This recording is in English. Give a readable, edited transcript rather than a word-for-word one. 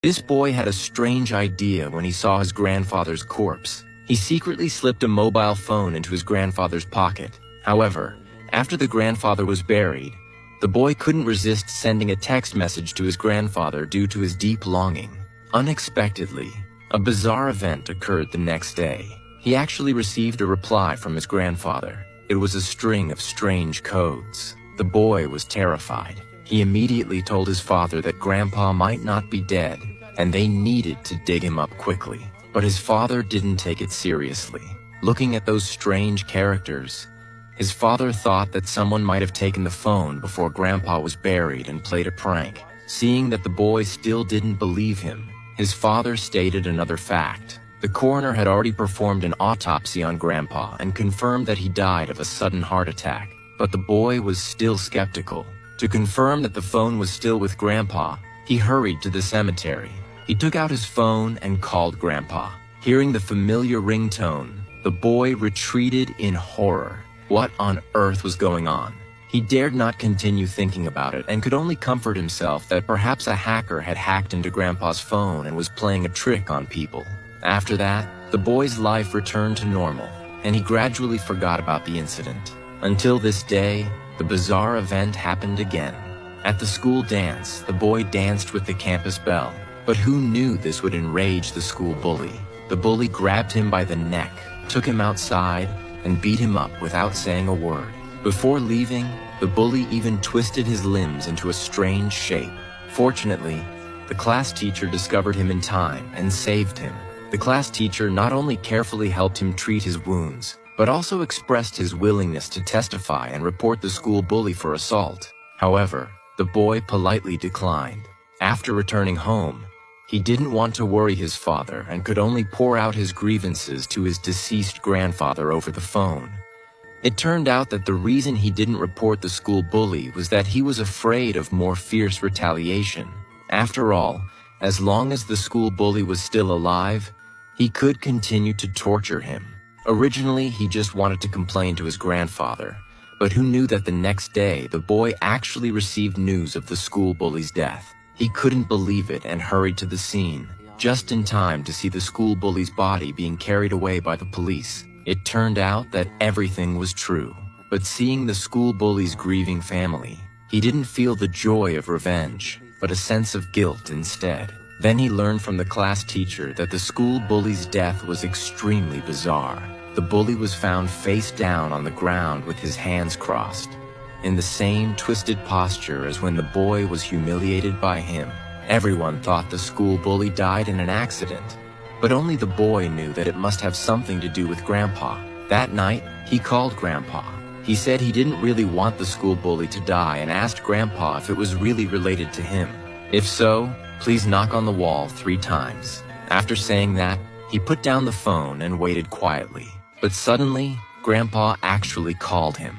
This boy had a strange idea when he saw his grandfather's corpse. He secretly slipped a mobile phone into his grandfather's pocket. However, after the grandfather was buried, the boy couldn't resist sending a text message to his grandfather due to his deep longing. Unexpectedly, a bizarre event occurred the next day. He actually received a reply from his grandfather. It was a string of strange codes. The boy was terrified. He immediately told his father that Grandpa might not be dead, and they needed to dig him up quickly. But his father didn't take it seriously. Looking at those strange characters, his father thought that someone might have taken the phone before Grandpa was buried and played a prank. Seeing that the boy still didn't believe him, his father stated another fact. The coroner had already performed an autopsy on Grandpa and confirmed that he died of a sudden heart attack. But the boy was still skeptical. To confirm that the phone was still with Grandpa, he hurried to the cemetery. He took out his phone and called Grandpa. Hearing the familiar ringtone, the boy retreated in horror. What on earth was going on? He dared not continue thinking about it and could only comfort himself that perhaps a hacker had hacked into Grandpa's phone and was playing a trick on people. After that, the boy's life returned to normal, and he gradually forgot about the incident. Until this day, the bizarre event happened again. At the school dance, the boy danced with the campus belle. But who knew this would enrage the school bully? The bully grabbed him by the neck, took him outside, and beat him up without saying a word. Before leaving, the bully even twisted his limbs into a strange shape. Fortunately, the class teacher discovered him in time and saved him. The class teacher not only carefully helped him treat his wounds, but also expressed his willingness to testify and report the school bully for assault. However, the boy politely declined. After returning home, he didn't want to worry his father and could only pour out his grievances to his deceased grandfather over the phone. It turned out that the reason he didn't report the school bully was that he was afraid of more fierce retaliation. After all, as long as the school bully was still alive, he could continue to torture him. Originally, he just wanted to complain to his grandfather, but who knew that the next day the boy actually received news of the school bully's death. He couldn't believe it and hurried to the scene, just in time to see the school bully's body being carried away by the police. It turned out that everything was true, but seeing the school bully's grieving family, he didn't feel the joy of revenge, but a sense of guilt instead. Then he learned from the class teacher that the school bully's death was extremely bizarre. The bully was found face down on the ground with his hands crossed, in the same twisted posture as when the boy was humiliated by him. Everyone thought the school bully died in an accident, but only the boy knew that it must have something to do with Grandpa. That night, he called Grandpa. He said he didn't really want the school bully to die and asked Grandpa if it was really related to him. If so, please knock on the wall 3 times. After saying that, he put down the phone and waited quietly. But suddenly, Grandpa actually called him.